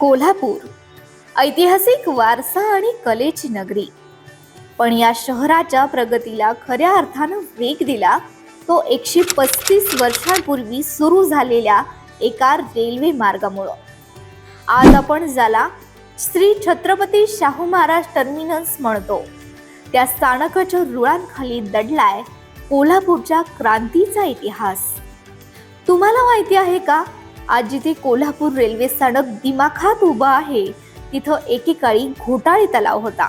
कोल्हापूर ऐतिहासिक वारसा आणि कलेची नगरी. पण या शहराच्या प्रगतीला खऱ्या अर्थानं वेग दिला तो 135 वर्षांपूर्वी सुरू झालेल्या एका रेल्वे मार्गामुळं. आज आपण ज्याला श्री छत्रपती शाहू महाराज टर्मिनस म्हणतो, त्या स्थानकाच्या रुळांखाली दडलाय कोल्हापूरच्या क्रांतीचा इतिहास. तुम्हाला माहिती आहे का, आज जिथे कोल्हापूर रेल्वे स्थानक दिमाखात उभा आहे, तिथं एकेकाळी घोटाळी तलाव होता.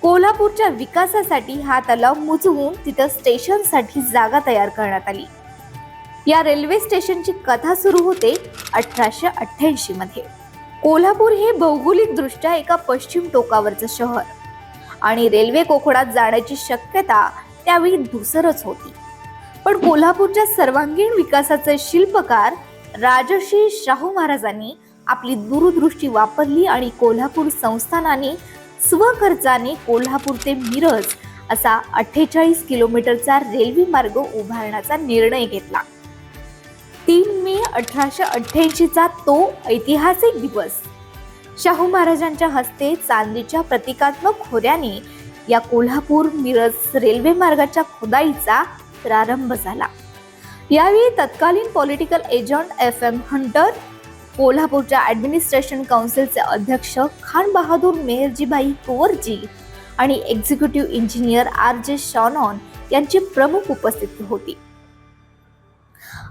कोल्हापूरच्या विकासासाठी हा तलाव मुजवून तिथं स्टेशनसाठी जागा तयार करण्यात आली. या रेल्वे स्टेशनची कथा सुरू होते 1888 मध्ये. कोल्हापूर हे भौगोलिक दृष्ट्या एका पश्चिम टोकावरचं शहर आणि रेल्वे कोकणात जाण्याची शक्यता त्यावेळी धुसरच होती. पण कोल्हापूरच्या सर्वांगीण विकासाचे शिल्पकार राजर्षी शाहू महाराजांनी आपली दूरदृष्टी वापरली आणि कोल्हापूर संस्थानाने स्वखर्चाने कोल्हापूर ते मिरज असा 48 किलोमीटरचा रेल्वे मार्ग उभारण्याचा निर्णय घेतला. 3 मे 1888 चा तो ऐतिहासिक दिवस शाहू महाराजांच्या हस्ते चांदीच्या प्रतिकात्मक खोऱ्याने या कोल्हापूर मिरज रेल्वे मार्गाच्या खुदाईचा प्रारंभ झाला. यावेळी तत्कालीन पॉलिटिकल एजंट FM हंटर, कोल्हापूरच्या ऍडमिनिस्ट्रेशन काउन्सिलचे अध्यक्ष खान बहादूर मेहरजीभाई कुंवरजी आणि एक्झिक्युटिव्ह इंजिनियर RJ शॉनॉन यांची प्रमुख उपस्थिती होती.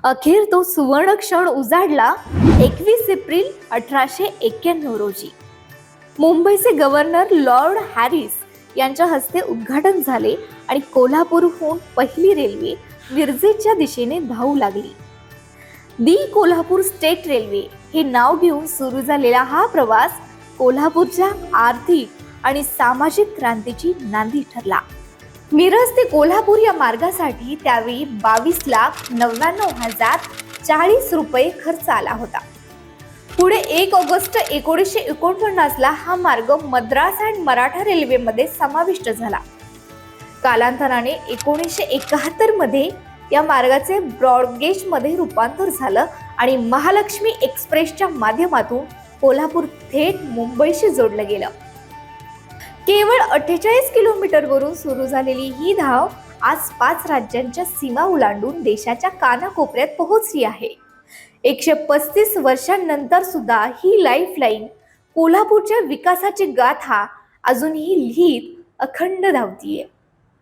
अखेर तो सुवर्ण क्षण उजाडला 21 एप्रिल 1891 रोजी. मुंबईचे गव्हर्नर लॉर्ड हॅरिस यांच्या हस्ते उद्घाटन झाले आणि कोल्हापूरहून पहिली रेल्वे मिरजेच्या दिशेने धावू लागली. दी कोल्हापूर स्टेट रेल्वे हे नाव घेऊन सुरू झालेला हा प्रवास कोल्हापूरच्या आर्थिक आणि सामाजिक क्रांतीची नांदी ठरला. मिरज ते कोल्हापूर या मार्गासाठी त्यावेळी 22,99,040 रुपये खर्च आला होता. पुढे 1 ऑगस्ट 1949 ला हा मार्ग मद्रास अँड मराठा रेल्वेमध्ये समाविष्ट झाला. कालांतराने 1971 मध्ये या मार्गाचे ब्रॉडगेज मध्ये रूपांतर झालं आणि महालक्ष्मी एक्सप्रेसच्या माध्यमातून कोल्हापूर थेट मुंबईशी जोडलं गेलं. केवळ 48 किलोमीटर वरून सुरू झालेली ही धाव आज 5 राज्यांच्या सीमा ओलांडून देशाच्या कानाकोपऱ्यात पोहोचली आहे. 135 वर्षांनंतर सुद्धा ही लाईफलाईन कोल्हापूरच्या विकासाची गाथा अजूनही लिहित अखंड धावतीये.